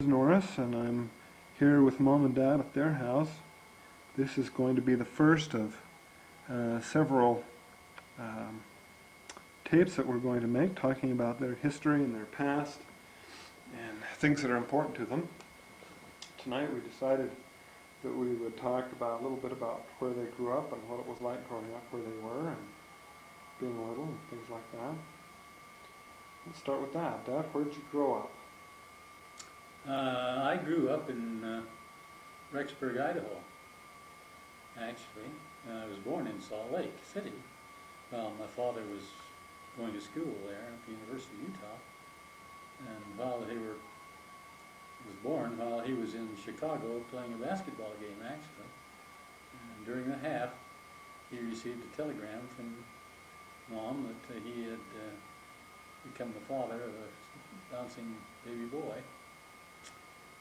Norris, and I'm here with Mom and Dad at their house. This is going to be the first of several tapes that we're going to make talking about their history and their past and things that are important to them. Tonight we decided that we would talk about a little bit about where they grew up and what it was like growing up where they were and being little and things like that. Let's start with that. Dad, where did you grow up? I grew up in Rexburg, Idaho, actually. I was born in Salt Lake City. Well, my father was going to school there at the University of Utah. And while he was born, while he was in Chicago playing a basketball game, actually. And during the half, he received a telegram from Mom that he had become the father of a bouncing baby boy.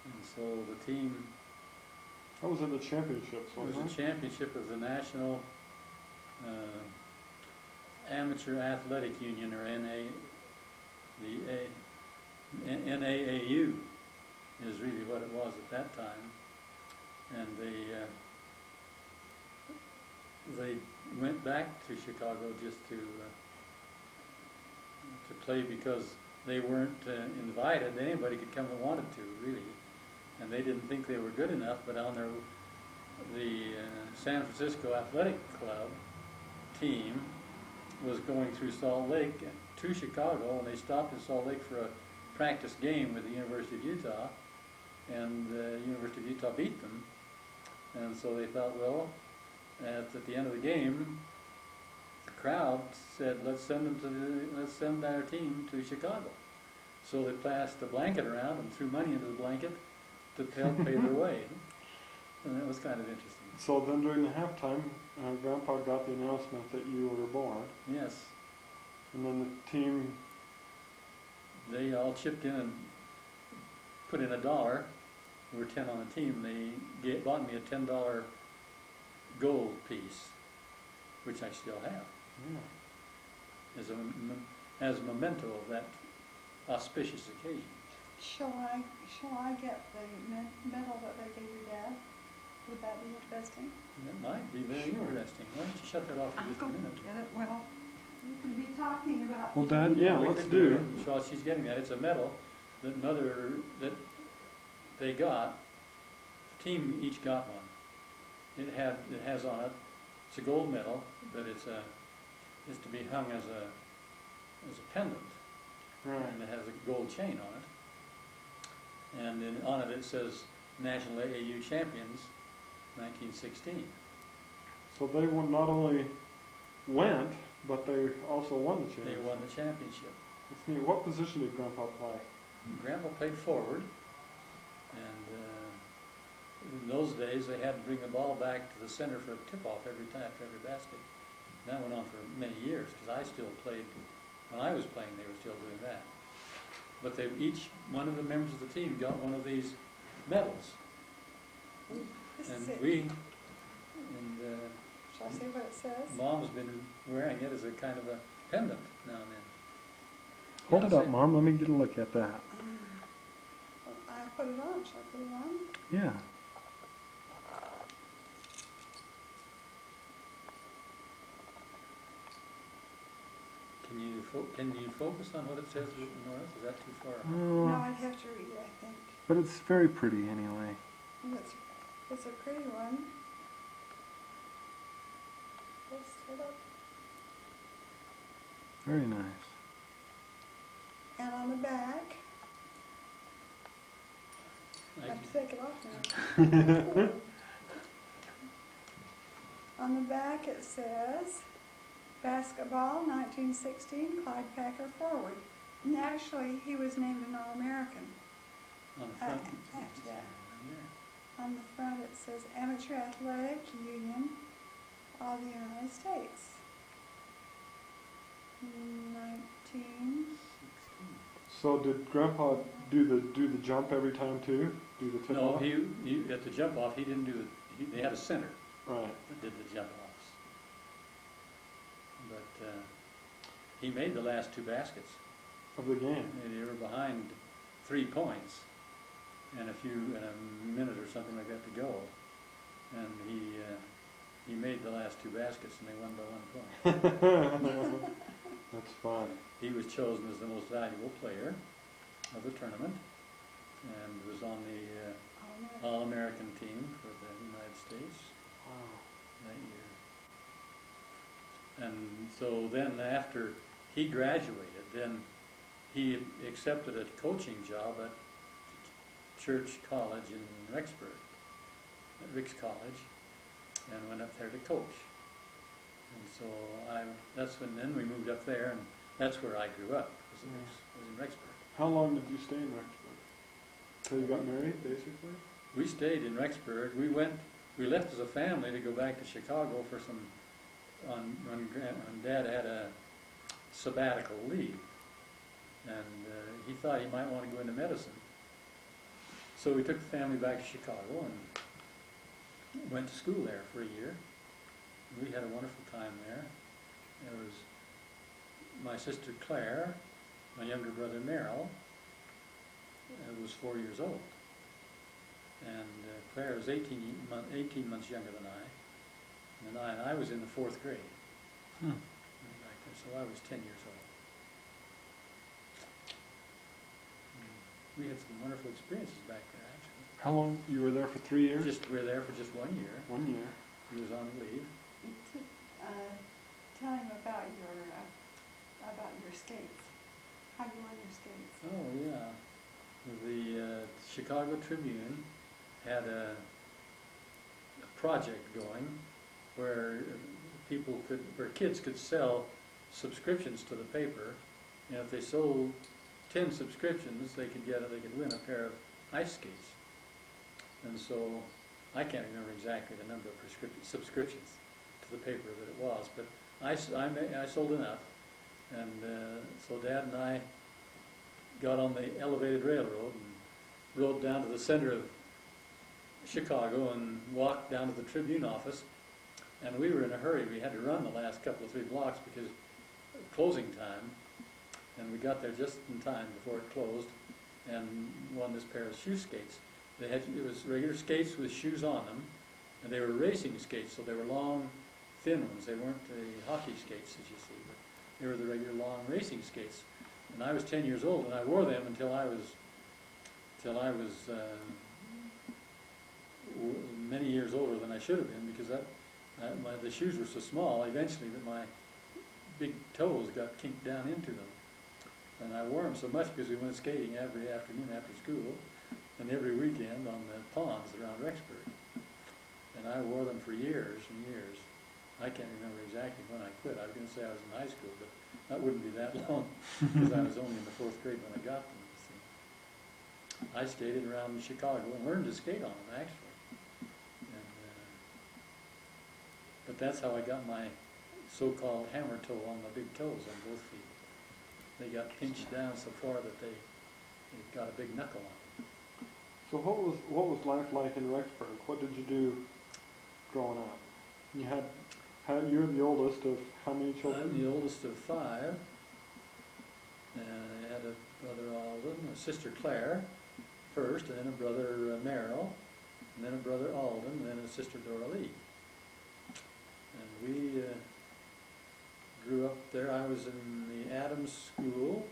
And so the team... That was in the championships, wasn't it? It was a championship of the National Amateur Athletic Union, or NAAU is really what it was at that time. And they went back to Chicago just to play because they weren't invited. Anybody could come that wanted to, really. And they didn't think they were good enough, but on the San Francisco Athletic Club team was going through Salt Lake to Chicago, and they stopped in Salt Lake for a practice game with the University of Utah, and the University of Utah beat them. And so they thought, well, at the end of the game, the crowd said, let's send our team to Chicago. So they passed a blanket around and threw money into the blanket to help pay their way. And that was kind of interesting. So then during the halftime, Grandpa got the announcement that you were born. Yes. And then the team... They all chipped in and put in $1. We were 10 on the team. They bought me a $10 gold piece, which I still have, as a memento of that auspicious occasion. Shall I get the medal that they gave your dad? Would that be interesting? That might be very interesting. Why don't you shut that off for just a minute? Get it? Well, you can be talking about... Well, Dad, yeah, let's do. So while she's getting that, it's a medal that they got. The team each got one. It has on it. It's a gold medal, but it's to be hung as a pendant. Right. And it has a gold chain on it. And then on it says National AAU Champions, 1916. So they not only went, but they also won the championship. They won the championship. That's neat. What position did Grandpa play? Grandpa played forward, and in those days they had to bring the ball back to the center for a tip-off every time after every basket. And that went on for many years, because I still played, when I was playing they were still doing that. But each one of the members of the team got one of these medals. Shall I say what it says? Mom's been wearing it as a kind of a pendant now and then. Hold it up, Mom. Let me get a look at that. I put it on. Shall I put it on? Yeah. Can you focus on what it says, Norris? Is that too far? No, I'd have to read it, I think. But it's very pretty anyway. It's a pretty one. Let's set up. Very nice. And on the back, I have to take it off now. On the back it says, basketball, 1916, Clyde Packer forward. And actually, he was named an All-American. On the front? On the front it says Amateur Athletic Union of the United States. 1916. So did Grandpa do the jump every time too? Do the tip No, off? he at the jump off he didn't do it. They had a center Right. that did the jump offs. But he made the last 2 baskets Of the game. They were behind 3 points, and a minute or something like that to go. And he made the last 2 baskets, and they won by 1 point. That's fun. He was chosen as the most valuable player of the tournament, and was on the All-American team for the United States Wow. that year. And so then after he graduated, then he accepted a coaching job at Church College in Rexburg, at Rick's College, and went up there to coach. And so then we moved up there, and that's where I grew up, was in Rexburg. How long did you stay in Rexburg? Till you got married, basically? We stayed in Rexburg. We left as a family to go back to Chicago for when Dad had a sabbatical leave, and he thought he might want to go into medicine. So we took the family back to Chicago and went to school there for a year. We had a wonderful time there. There was my sister Claire, my younger brother Merrill, was 4 years old. And Claire was 18 months younger than I. And I was in the 4th grade. So I was 10 years old. We had some wonderful experiences back there, actually. How long? You were there for 3 years? We were there for just 1 year. 1 year. He was on leave. Tell him about your skates. How you won your skates. Oh, yeah. The Chicago Tribune had a project going where kids could sell subscriptions to the paper, and if they sold 10 subscriptions, they could win a pair of ice skates. And so I can't remember exactly the number of subscriptions to the paper that it was, but I sold enough, and so Dad and I got on the elevated railroad and rode down to the center of Chicago and walked down to the Tribune office, and we were in a hurry. We had to run the last couple of 3 blocks because of closing time, and we got there just in time before it closed and won this pair of shoe skates. It was regular skates with shoes on them, and they were racing skates, so they were long, thin ones. They weren't the hockey skates that you see, but they were the regular long racing skates. And I was 10 years old, and I wore them until I was many years older than I should have been, because the shoes were so small eventually that my big toes got kinked down into them. And I wore them so much because we went skating every afternoon after school and every weekend on the ponds around Rexburg. And I wore them for years and years. I can't remember exactly when I quit. I was going to say I was in high school, but that wouldn't be that long because I was only in the 4th grade when I got them. See. I skated around Chicago and learned to skate on them, actually. And, but that's how I got my so-called hammer toe on my big toes on both feet. They got pinched down so far that they got a big knuckle on them. So what was life like in Rexburg? What did you do growing up? You're the oldest of how many children? I'm the oldest of 5. And I had a brother Alden, a sister Claire first, and then a brother Merrill, and then a brother Alden, and then a sister Dora Lee. And we grew up there. I was in the Adams School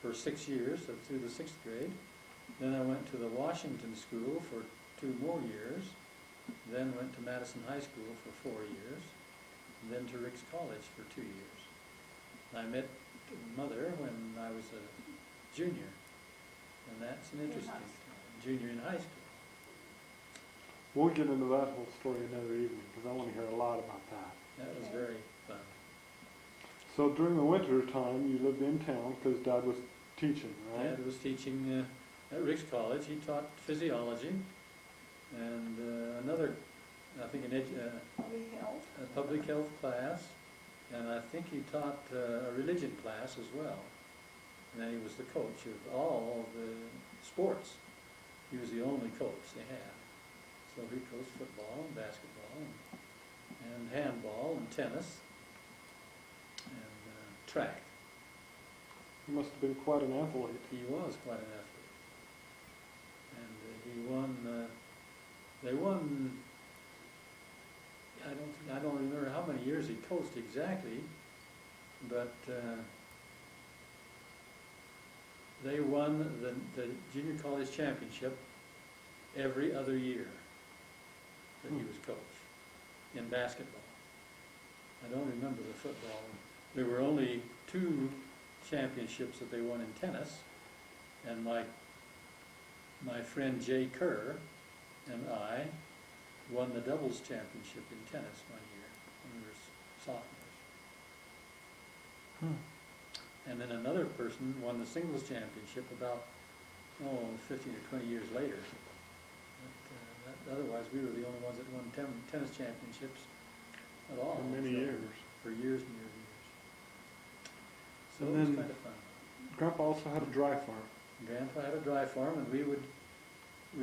for 6 years, so through the 6th grade. Then I went to the Washington School for 2 more years. Then went to Madison High School for 4 years. And then to Rick's College for 2 years. I met Mother when I was a junior. And that's an interesting junior in high school. We'll get into that whole story another evening because I want to hear a lot about that. That was very fun. So during the winter time, you lived in town because Dad was teaching, right? Dad was teaching at Rick's College. He taught physiology and another, I think, a public health class, and I think he taught a religion class as well. And then he was the coach of all of the sports. He was the only coach they had. So he coached football and basketball and handball and tennis and track. He must have been quite an athlete. He was quite an athlete. They won. I don't remember how many years he coached exactly, but they won the junior college championship every other year that he was coach in basketball. I don't remember the football. There were only 2 championships that they won in tennis, and my friend Jay Kerr and I won the doubles championship in tennis one year when we were sophomores. And then another person won the singles championship about 15 or 20 years later. But, otherwise, we were the only ones that won tennis championships at all. For many years. For years and years and years. So And it was then kind of fun. Grandpa also had a dry farm. Grandpa had a dry farm, and we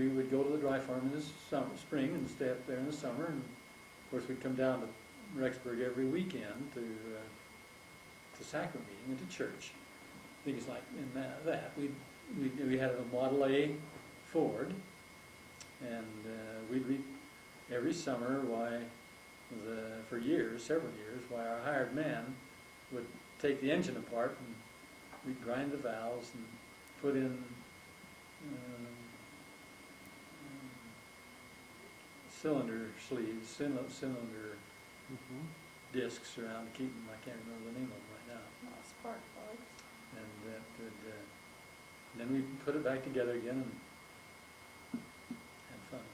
would go to the dry farm in the spring and stay up there in the summer. And of course, we'd come down to Rexburg every weekend to sacrament meeting and to church. Things like in that. We had a Model A Ford, and we'd read every summer for several years, why our hired man would take the engine apart and we'd grind the valves and put in cylinder sleeves, cylinder discs around to keep them. I can't remember the name of them right now. Not spark plugs. And that would, then we put it back together again and had fun.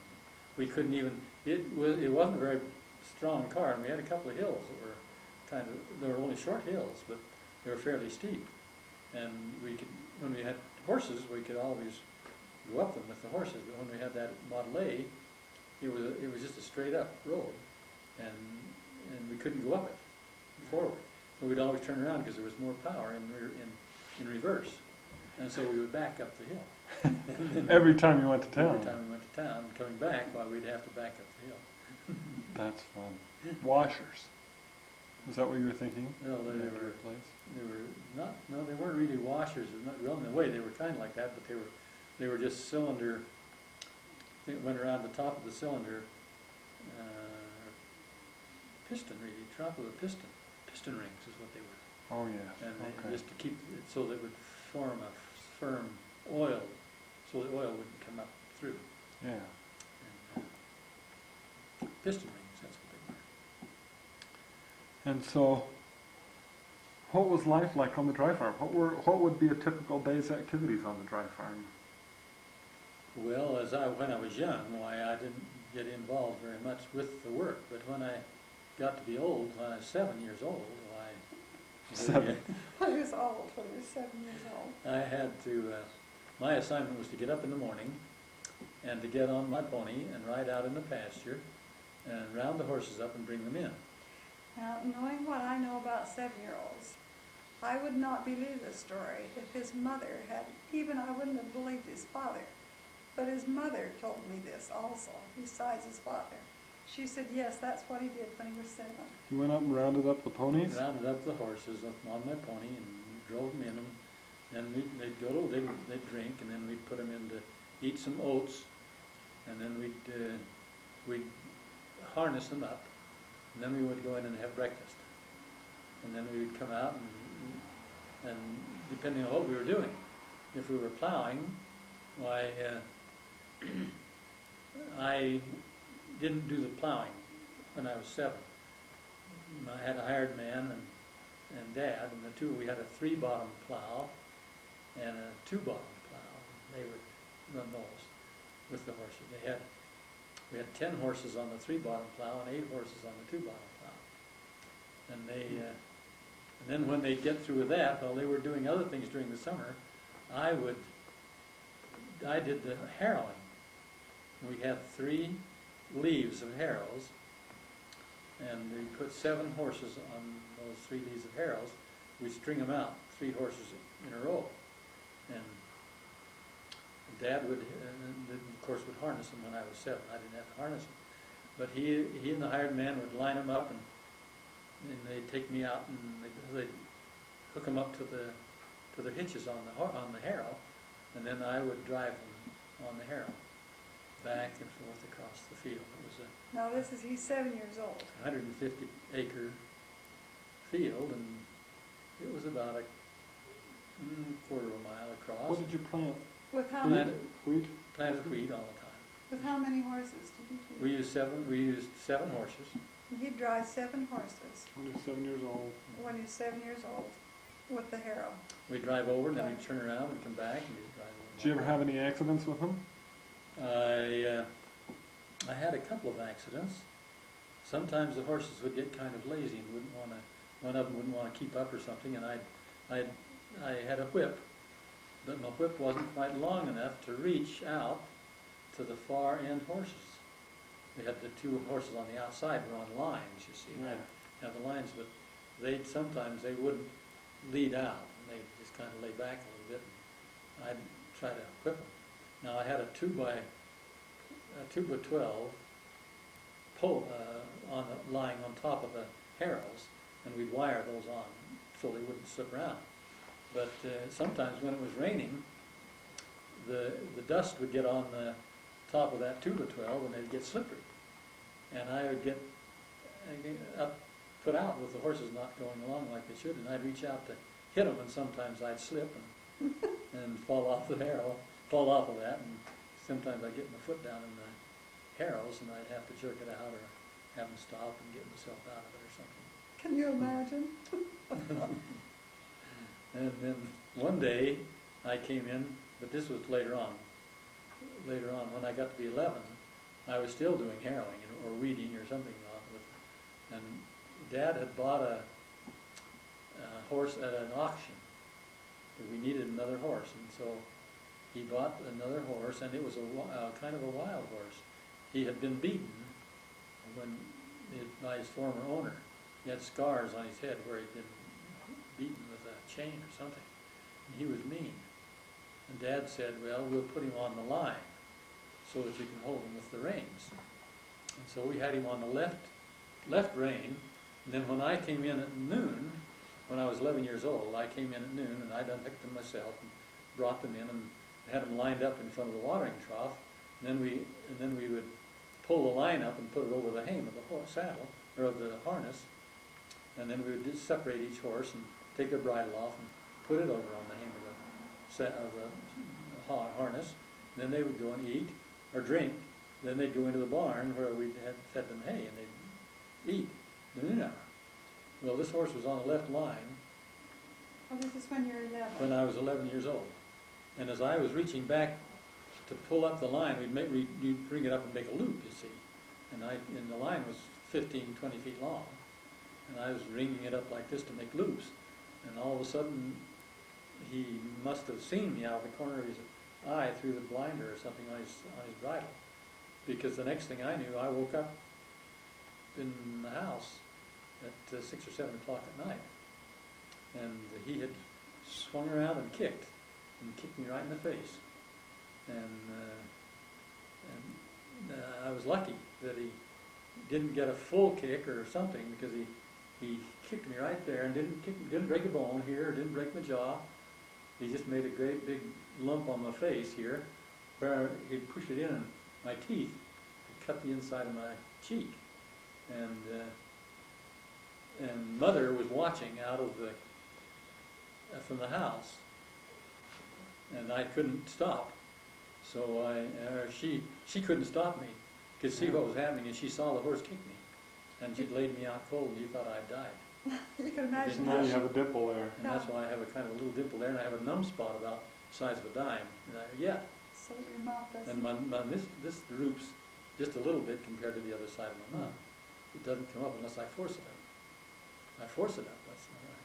We couldn't even. It wasn't a very strong car, and we had a couple of hills that were they were only short hills, but they were fairly steep. And when we had horses, we could always go up them with the horses. But when we had that Model A, it was just a straight up road, and we couldn't go up it forward. So we'd always turn around because there was more power in reverse, and so we would back up the hill. Every time you went to town. Every time we went to town, coming back, we'd have to back up the hill. That's fun. Washers. Is that what you were thinking? No, they weren't really washers. Well, in a way, they were kind of like that, but they were just cylinder. It went around the top of the cylinder, piston really, top of the piston rings is what they were. Oh yes. And okay. just to keep it so that it would form a firm oil, so the oil wouldn't come up through. Yeah. And, piston rings, that's what they were. And so, what was life like on the dry farm? What would be a typical day's activities on the dry farm? Well, when I was young, I didn't get involved very much with the work. But when I got to be old, when I was 7 years old, Seven. I was old when I was 7 years old. I had to. My assignment was to get up in the morning and to get on my pony and ride out in the pasture and round the horses up and bring them in. Now, knowing what I know about 7-year-olds, I would not believe this story if his mother had. Even I wouldn't have believed his father. But his mother told me this also, besides his father. She said, yes, that's what he did when he was 7. You went up and rounded up the ponies? Rounded up the horses on my pony and drove them in them. Then they'd drink, and then we'd put them in to eat some oats, and then we'd harness them up, and then we would go in and have breakfast. And then we would come out and depending on what we were doing, if we were plowing, I didn't do the plowing when I was 7. I had a hired man and Dad, and we had a 3-bottom plow and a 2-bottom plow. They would run those with the horses. We had 10 horses on the 3-bottom plow and 8 horses on the 2-bottom plow. And and then when they'd get through with that, while they were doing other things during the summer, I did the harrowing. We had 3 leaves of harrows, and we put 7 horses on those 3 leaves of harrows. We'd string them out, 3 horses in a row. And Dad would, of course, would harness them when I was 7. I didn't have to harness them. But he and the hired man would line them up, and they'd take me out, and they'd hook them up to the hitches on the harrow, and then I would drive them on the harrow. back and forth across the field. It was Now he's 7 years old. a 150 acre field, and it was about a quarter of a mile across. What did you plant? With how Planted, many? Wheat? planted wheat all the time. With how many horses did you do? We used seven horses. He drives 7 horses When you're 7 years old. when he's 7 years old with the harrow. We drive over, and then we turn around and come back, and we drive over. Did you ever have any accidents with them? I had a couple of accidents. Sometimes the horses would get kind of lazy and wouldn't want to. One of them wouldn't want to keep up or something, and I had a whip, but my whip wasn't quite long enough to reach out to the far end horses. We had the 2 horses on the outside were on lines, you see. Yeah. I'd have the lines, but sometimes they wouldn't lead out, and they just kind of lay back a little bit. And I'd try to whip them. Now I had a 2 by 12 pole lying on top of the harrows, and we'd wire those on so they wouldn't slip around. But sometimes when it was raining, the dust would get on the top of that 2 by 12 and they'd get slippery. And I would get put out with the horses not going along like they should, and I'd reach out to hit them, and sometimes I'd slip and fall off the harrow, fall off of that, and sometimes I'd get my foot down in the harrows and I'd have to jerk it out or have them stop and get myself out of it or something. Can you imagine? And then one day I came in, but this was later on. Later on, when I got to be 11, I was still doing harrowing or weeding or something with, and Dad had bought a horse at an auction. We needed another horse, and so he bought another horse, and it was a kind of a wild horse. He had been beaten by his former owner. He had scars on his head where he'd been beaten with a chain or something. And he was mean. And Dad said, well, we'll put him on the line so that you can hold him with the reins. And so we had him on the left rein. And then when I came in at noon, when I was 11 years old, I came in at noon and I'd unpicked them myself and brought them in and had them lined up in front of the watering trough. And then we would pull the line up and put it over the hame of the saddle, or of the harness. And then we would just separate each horse and take their bridle off and put it over on the hame of the harness. And then they would go and eat or drink. Then they'd go into the barn where we had fed them hay, and they'd eat the noon hour. Well, this horse was on the left line Oh, this is when you're 11. when I was 11 years old. And as I was reaching back to pull up the line, you'd bring it up and make a loop, you see. And the line was 15, 20 feet long. And I was ringing it up like this to make loops. And all of a sudden, he must have seen me out of the corner of his eye through the blinder or something on his bridle. Because the next thing I knew, I woke up in the house at 6 or 7 o'clock at night. And he had swung around and kicked me right in the face. And I was lucky that he didn't get a full kick or something, because he kicked me right there and didn't break a bone here, didn't break my jaw. He just made a great big lump on my face here, where he'd push it in and my teeth had cut the inside of my cheek. And Mother was watching out of from the house, and I couldn't stop. So she couldn't stop me, could see what was happening, and she saw the horse kick me, and she laid me out cold, and you thought I'd died. You can imagine Now that. you have a dimple there. And that's why I have a kind of a little dimple there, and I have a numb spot about the size of a dime. So your mouth doesn't. And this droops just a little bit compared to the other side of my mouth. It doesn't come up unless I force it up. I force it up, that's all right.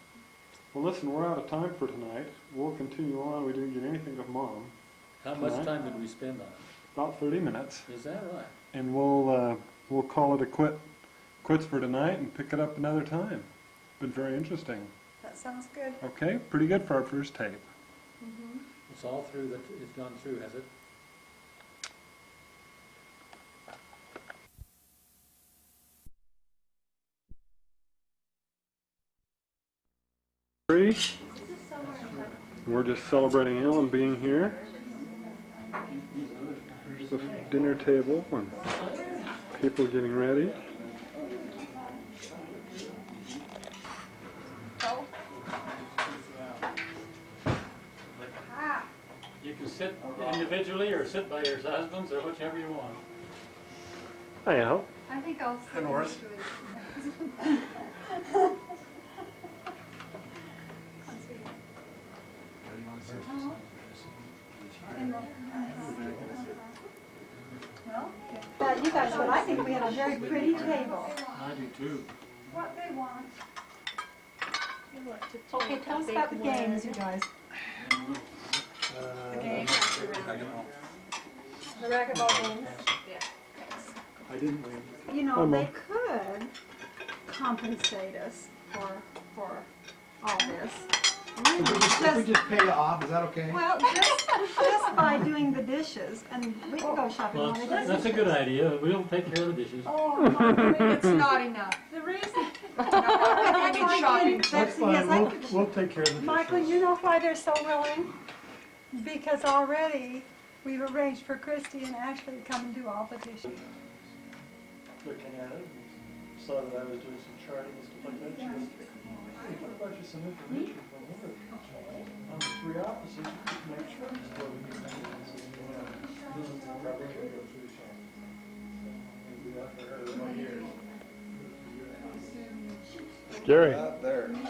Well, listen, we're out of time for tonight. We'll continue on. We didn't get anything of Mom. How much Tonight? time did we spend on it? About 30 minutes. Is that right? And we'll call it quits for tonight and pick it up another time. Been very interesting. That sounds good. Okay, pretty good for our first tape. Mm-hmm. It's all through that, it's gone through, has it? We're just celebrating Allan being here. the dinner table and people getting ready. Oh, ah, You can sit individually or sit by your husbands or whichever you want. Hi, Al. I think I'll sit Norris. You guys, but I think we have a very pretty table. I do too. What they want. Okay, tell us about the games, you guys. The game. The racquetball games. I didn't win. You know, Come they on. could compensate us for all this. If we just pay it off, is that okay? Well, just by doing the dishes, and we can go shopping. Well, while they do that's a good idea. We'll take care of the dishes. Oh, my It's not enough. The reason. I mean shopping. That's fine. We'll take care of the dishes. Michael, you know why they're so willing? Because already we've arranged for Christy and Ashley to come and do all the dishes. Looking at it, and saw that I was doing some charting and stuff like that. She goes, hey, what about you some information from work on the three offices? You could make sure it's what we need. I said, yeah, probably should go through some. And do that for her in 1 year. Gary. Out there. I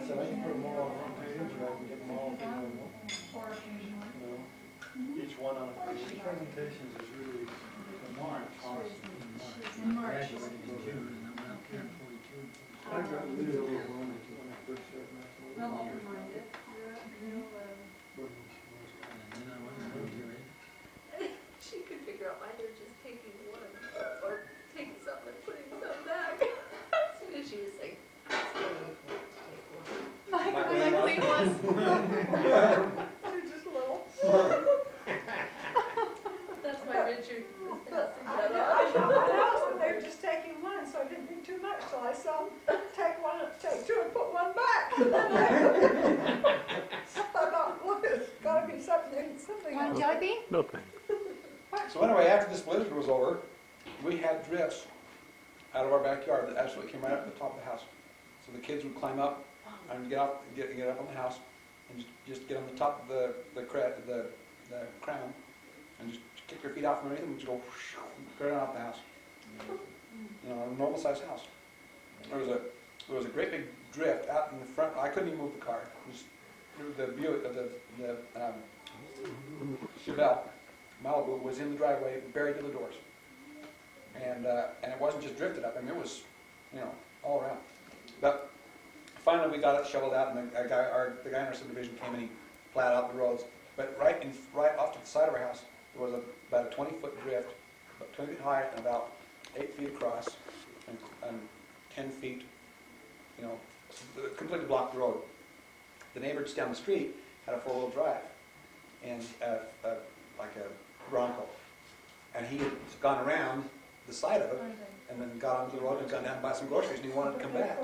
said, I can put them all on one page, or I can get them all in one. You know, each one on a page. The presentations is really March. Graduated in June, and I'm out there in 42. I got Leo when I first started messing with No, it. never mind it. And then I went to Missouri. She could figure out why they're just taking one or taking something and putting some back. As soon as she was like, Michael, clean ones. you're just little. That's my Richard. I know, but they're just taking one, so I didn't do too much, so I saw them take two and put one back. So I thought, look, it's gotta be something Want else. jelly bean? No thanks. So anyway, after this blizzard was over, we had drifts out of our backyard that actually came right up to the top of the house. So the kids would climb up and get up on the house and just get on the top of the crown and just kick your feet out from underneath them and just go right on out the house. You know, a normal sized house. There was a great big drift out in the front. I couldn't even move the car. The Buick, the Chevelle Malibu was in the driveway, buried to the doors, and it wasn't just drifted up. I mean, it was, you know, all around. But finally, we got it shoveled out, and the guy in our subdivision came and he plowed out the roads. But right off to the side of our house, there was about a 20-foot drift, about 20 feet high and about 8 feet across, and 10 feet, you know, completely blocked the road. The neighbor just down the street had a 4-wheel drive, and like a Bronco, and he had gone around the side of it, and then got onto the road and gone down and buy some groceries, and he wanted to come back.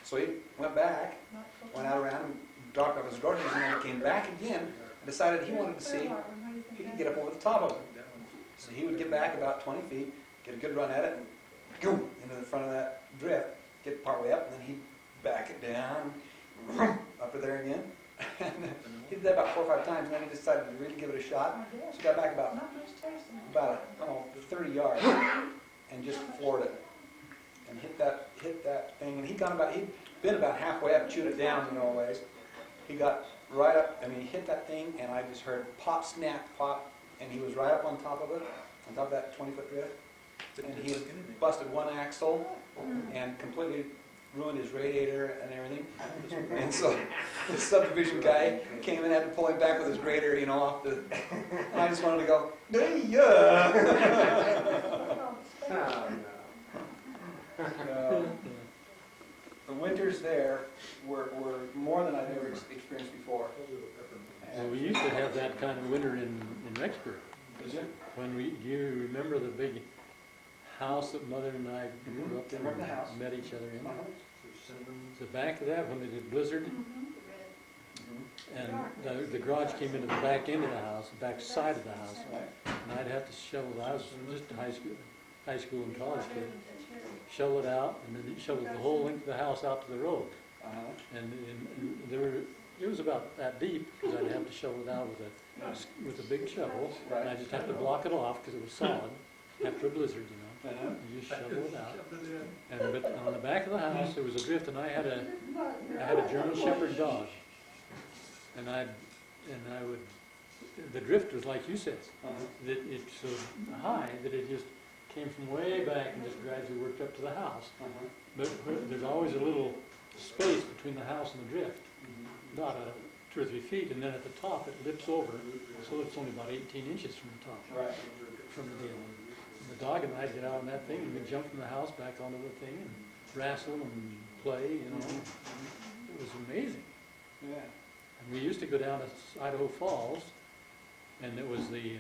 So he went back, went out around and dropped off his groceries, and then he came back again and decided he wanted to see if he could get up over the top of it. So he would get back about 20 feet, get a good run at it, and go into the front of that drift, get partway up, and then he'd back it down, up to there again. And he did that about 4 or 5 times, and then he decided to really give it a shot. So he got back about 30 yards and just floored it and hit that thing. And he'd been about halfway up, chewed it down, you know, a ways. He got right up, I mean, he hit that thing, and I just heard pop, snap, pop, and he was right up on top of it, on top of that 20-foot drift. And he had busted one axle and completely ruined his radiator and everything. And so the subdivision guy came in and had to pull him back with his grader, you know, off the... And I just wanted to go, yeah. The winters there were more than I've ever experienced before. Well, we used to have that kind of winter in Rexburg. Did you? When do you remember the big house that Mother and I grew up in Remember the house. and met each other in? Uh-huh. So back to that, when they did blizzard, and the garage came into the back end of the house, the back side of the house. And I'd have to shovel it. I was just a high school and college kid. Shovel it out, and then shovel the whole length of the house out to the road. And it was about that deep, because I'd have to shovel it out with a big shovel. And I just have to block it off because it was solid after a blizzard, you know. You just shovel it out. But on the back of the house there was a drift, and I had a German Shepherd dog, and the drift was like you said, that it's so high that it just came from way back and just gradually worked up to the house. But there's always a little space between the house and the drift, not 2 or 3 feet, and then at the top it lips over, so it's only about 18 inches from the top, from the deal. And the dog and I'd get out on that thing, and we'd jump from the house back onto the thing and wrestle and play, you know. It was amazing. Yeah. And we used to go down to Idaho Falls, and it was they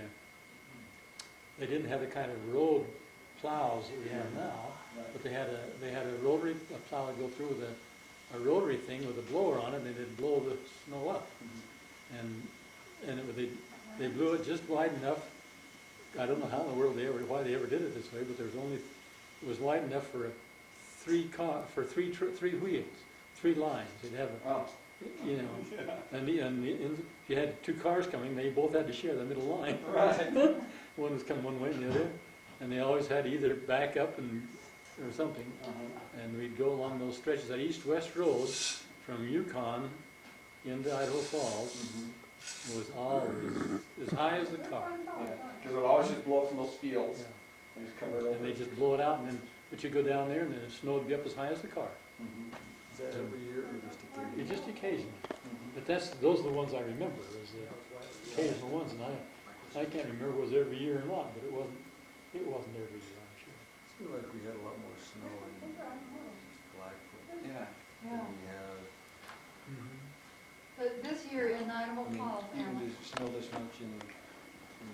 didn't have the kind of road plows that we have now, but they had a rotary plow that go through with a rotary thing with a blower on it, and they'd blow the snow up. And they blew it just wide enough. I don't know how in the world why they ever did it this way, but it was wide enough for three wheels, 3 lines. They'd have you know, and if you had 2 cars coming, they both had to share the middle line. One was coming one way and the other, and they always had either back up or something. And we'd go along those stretches. That east-west road from Yukon into Idaho Falls was always as high as the car. Because it would always just blow from those fields. Yeah. They just cover it over. And they just blow it out, but you go down there, and then the snow would be up as high as the car. Is that every year or just occasionally? It's just occasionally. But those are the ones I remember, is the occasional ones, and I can't remember if it was every year or not, but it wasn't every year, I'm sure. I feel like we had a lot more snow in Blackfoot Yeah. than we have. But this year in Idaho Falls, Even Allan, does it snow this much in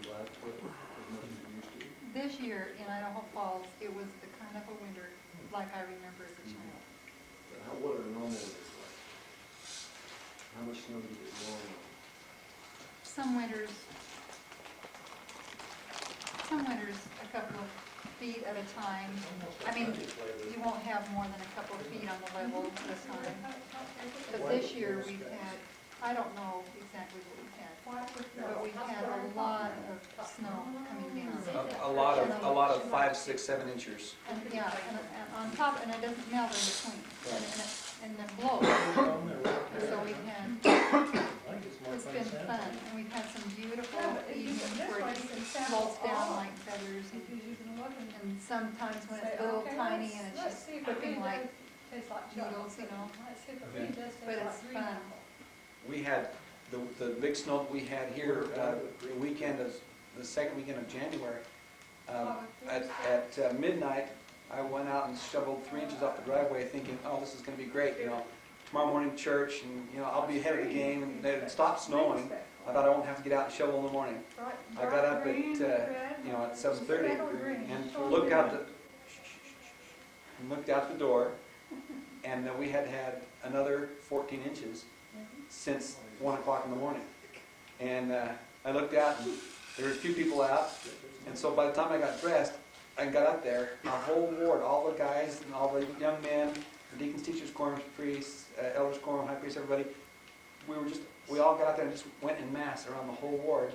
Blackfoot as much as it used to? this year in Idaho Falls, it was the kind of a winter like I remember as a child. What are normal days like? How much snow do you get normally? Some winters, a couple of feet at a time. I mean, you won't have more than a couple of feet on the level at a time. But this year we've had, I don't know exactly what we've had, but we've had a lot of snow coming down. A lot of 5, 6, 7 inches. And, yeah, and on top, and it doesn't melt in between, and it blows. So we've had, it's been fun, and we've had some beautiful evenings where it floats down like feathers, and sometimes when it's a little tiny and it's just whipping like noodles, you know, but it's fun. We had the big snow that we had here the second weekend of January. At midnight, I went out and shoveled 3 inches off the driveway, thinking, "Oh, this is going to be great. You know, tomorrow morning church, and you know, I'll be ahead of the game." And it stopped snowing. I thought I won't have to get out and shovel in the morning. I got up at 7:30 and looked out the door, and we had another 14 inches since 1 o'clock in the morning. And I looked out, and there were a few people out, and so by the time I got dressed and got up there, our whole ward, all the guys and all the young men, the deacons, teachers, quorum, priests, elders, quorum, high priests, everybody, we all got out there and just went en masse around the whole ward,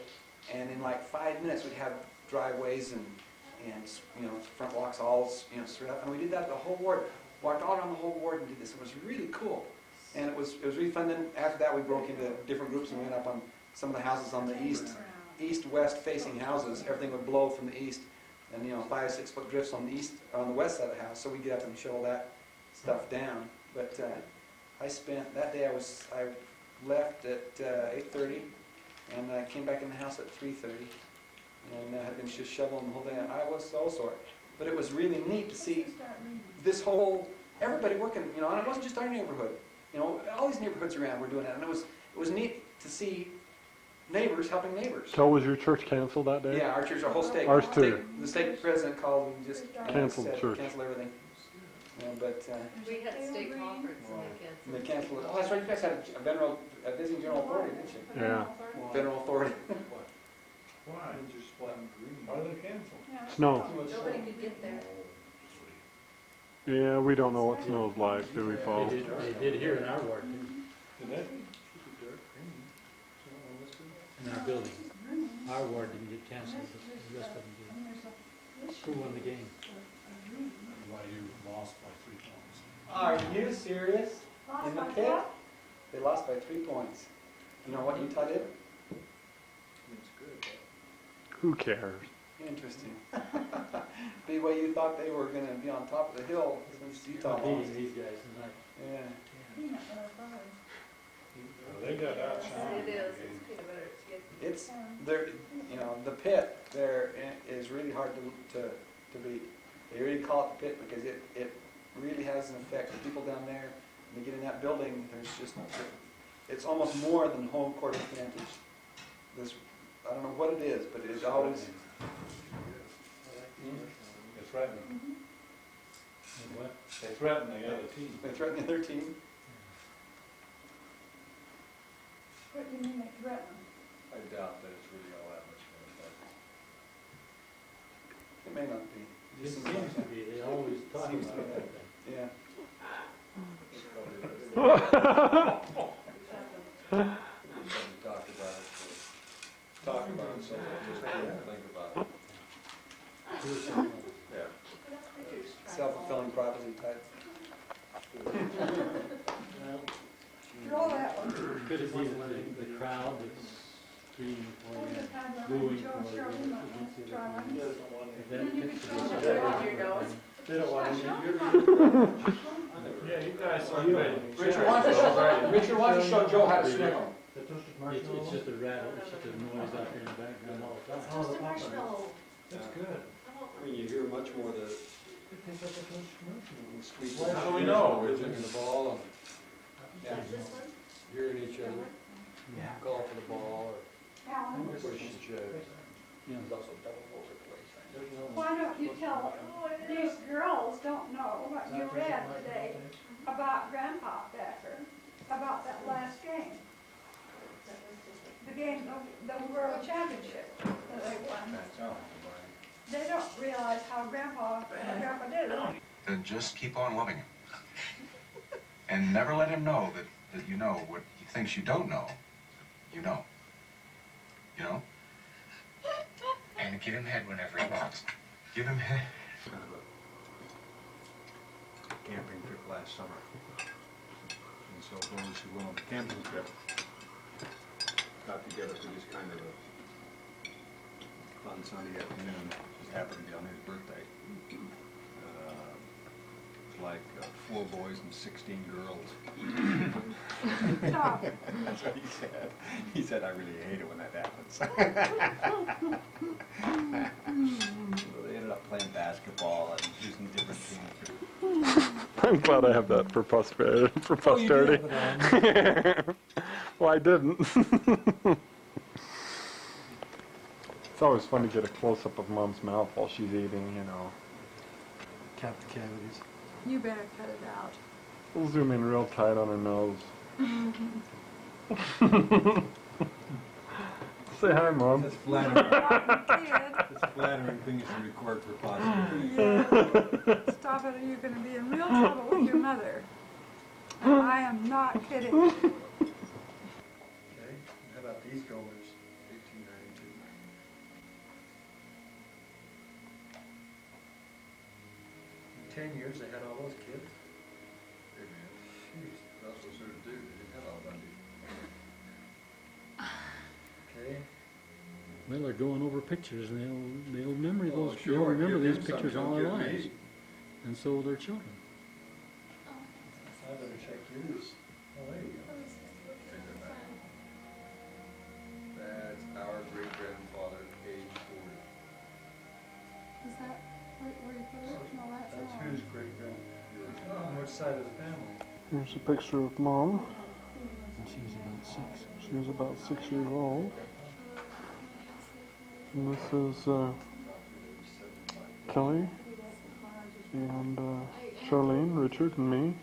and in like 5 minutes we'd have driveways and front walks all straight up, and we did that the whole ward, walked all around the whole ward and did this. It was really cool. And it was really fun. Then after that, we broke into different groups and we went up on some of the houses on the east-west facing houses. Everything would blow from the east, and 5, 6 foot drifts on the west side of the house. So we get up and shovel that stuff down. But I spent that day. I left at 8:30, and I came back in the house at 3:30, and I had been just shoveling the whole day. And I was so sore, but it was really neat to see this whole everybody working. And it wasn't just our neighborhood. All these neighborhoods around were doing that, and it was neat to see neighbors helping neighbors. So was your church canceled that day? Yeah, our church, our whole state. Ours too. The state president called and just Canceled said, church. cancel everything. But We had state conference and they they canceled. canceled it. Oh, that's right, you guys had a visiting general authority, didn't you? Yeah. General authority. Why? Why did they cancel? Snow. Nobody could get there. Yeah, we don't know what snow's like, do we, Paul? They did here in our ward, too, Did they? in our building. Our ward didn't get canceled, but the rest of them did. Who won the game? You lost by 3 points. Are you serious? In the pit? They lost by 3 points. You know what Utah did? It's good. Who cares? Interesting. The way you thought they were going to be on top of the hill since Utah lost. Beating these guys tonight. Yeah. They got outshined. It is, it's peanut butter, it's good. It's there. You know, the pit there is really hard to beat. They really call it the pit because it really has an effect. The people down there, when they get in that building, there's just it's almost more than home court advantage. This I don't know what it is, but it is always. They threaten them. And what? They threaten the other team. They threaten the other team. What do you mean they threaten? I doubt that it's really all that much fun. It may not be. It seems to be, they always talk Seems to about be. it. Yeah. Talk about it, so they just don't think about it. Yeah. Self-fulfilling prophecy type. Well, Throw that one. could it be that the crowd that's screaming for you, booing for you, against the other team? If that fits the Your nose. They don't want to. Yeah, you guys are good. Richard, why don't you show Joe how to swim? It's just a rattle, it's just a noise out there in the background all the time. It's just a marshmallow. That's good. I mean, you hear much more the squeak. Well, so we know. We're taking the ball and Yeah. This one? hearing each other, call for the ball Allan, or push each other. You know, why don't you tell, these girls don't know what you read today about Grandpa Becker, about that last game. The game, the World Championship that they won. They don't realize how Grandpa did it. Then just keep on loving him. And never let him know that you know what he thinks you don't know. You know. You know? And give him head whenever he wants. Give him head. Kind of a camping trip last summer. And so those who went on the camping trip got together for just kind of a fun Sunday afternoon. Just happened to be on his birthday. It's like 4 boys and 16 girls. Stop. That's what he said. He said, I really hate it when that happens. So they ended up playing basketball and using different teams. I'm glad I have that for posterity. Well, I didn't. It's always fun to get a close-up of Mom's mouth while she's eating, you know. Cap the cavities. You better cut it out. We'll zoom in real tight on her nose. Say hi, Mom. That's flattering. Kid, It's a flattering thing to record for posterity. yeah. Stop it or you're gonna be in real trouble with your mother. And I am not kidding. Okay, how about these goers? 1892. In 10 years, they had all those kids? Hey man, jeez, that's what sort of do. They didn't have all Bundy. Okay. Well, they're going over pictures and they'll remember Oh, they'll sure, remember give these him pictures some, all their don't give lives. me. And so will their children. I better check yours. Oh, there you go. That's our great-grandfather, age 40. Is that where you put it? No, that's That's wrong. whose great-grandfather? On which side of the family? Here's a picture of Mom. And she was about 6. She was about 6 years old. And this is Kelly and Charlene, Richard, and me.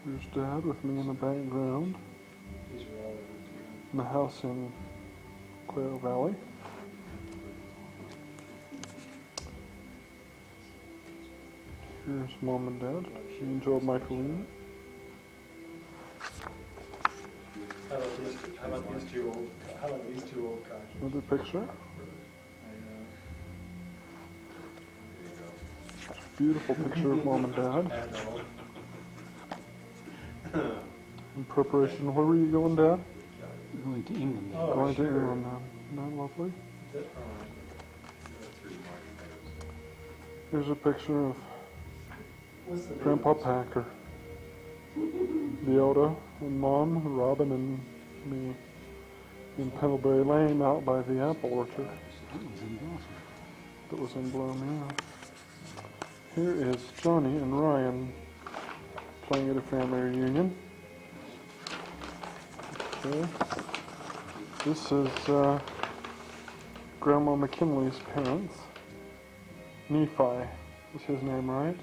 Here's Dad with me in the background. These are all In the house in Clare Valley. Here's Mom and Dad. She enjoyed Michaeline. How about these two old guys? Another picture. Beautiful picture of Mom and Dad. In preparation, where were you going, Dad? Going to England. Oh, Going to sure. England. Isn't that lovely? Here's a picture of What's the name Grandpa of this? Packer, Leota, and Mom, Robin, and me in Pendlebury Lane out by the apple orchard. That was in bloom, yeah. Here is Johnny and Ryan playing at a family reunion. Okay. This is Grandma McKinley's parents. Nephi is his name, right?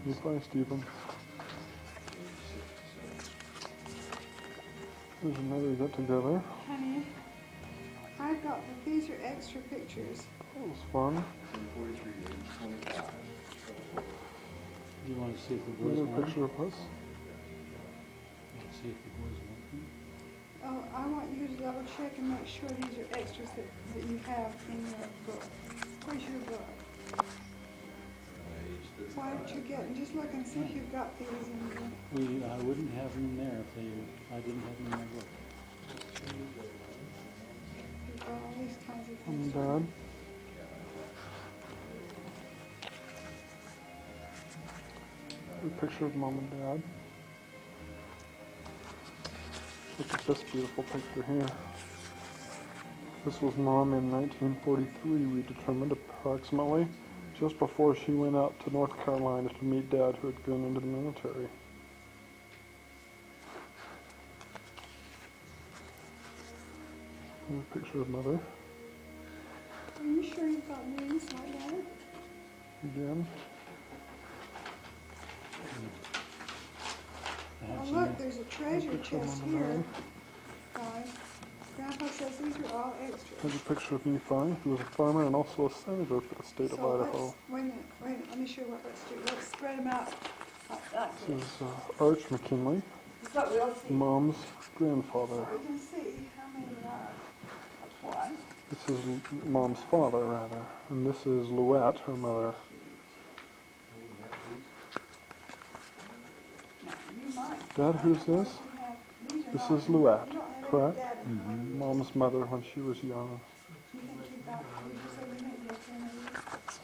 Nephi Stevens. There's another get together. Honey, I've got, these are extra pictures. That was fun. You want to see if the boys Another want it? picture of us. See if the boys want it. Oh, I want you to double check and make sure these are extras that you have in your book. Where's your book? Why don't you get, just look and see if you've got these in your, I wouldn't have them there if I didn't have them in my book. you've got all these kinds of Mom and things. Dad. A picture of Mom and Dad. Look at this beautiful picture here. This was Mom in 1943, we determined, approximately just before she went out to North Carolina to meet Dad, who had gone into the military. Here's a picture of Mother Are you sure you've got these like that? again. Oh, look, there's a treasure chest here. Guys, Grandpa says these are all extras. Here's a picture of Nephi, who was a farmer and also a senator for the state of So Idaho. let's, wait a minute, let me show you what let's do. Let's spread them out like This this. is Arch McKinley, So we'll see. Mom's grandfather. So we can see how many are of what. This is Mom's father, rather. And this is Louette, her mother. Now, you might. Dad, who's this? You have- these are This not- is Louette, you don't have any correct? data on these. Mom's mother when she was young. You think you've got, you say you think you'll send these?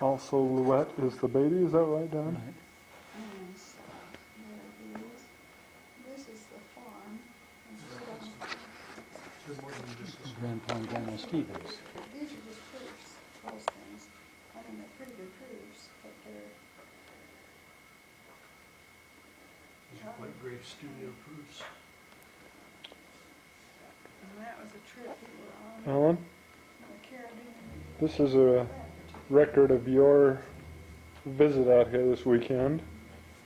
Also, Louette is the baby, is that right, Dad? And so, there it is. This is the farm. And so, Grandpa and Grandma Stevens. these are just proofs, those things. I mean, they're pretty good proofs, but they're, These are quite great studio proofs. and that was a trip we were on Allan, in the Caribbean. this is a record of your visit out here this weekend.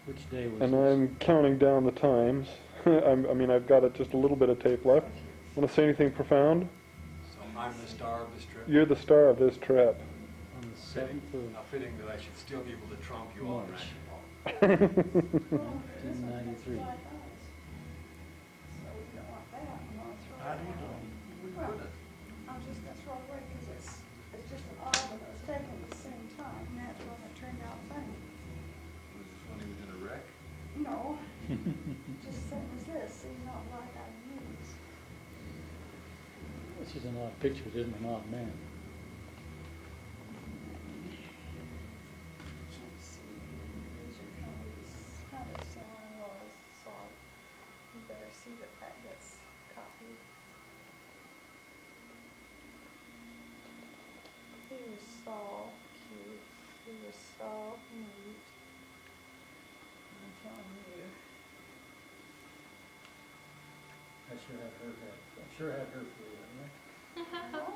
Which day was And this? I'm counting down the times. I mean, I've got just a little bit of tape left. Want to say anything profound? So I'm the star of this trip. You're the star of this trip. On the 7th of Now fitting that I should still be able to trump you all March. around. 1993. So we don't want that, we want to throw How it do you out. know? Well, I'm just gonna throw it away because it's just an album that was taken at the same time, and that's when it turned out funny. Was this when he was in a wreck? No, just same as this, so you know what I use. This is an odd picture, it isn't an odd man. Let's see, these are kind of similar, so you better see that that gets copied. He was so cute, he was so neat. I'm telling you. I sure had her for you, didn't I? Oh,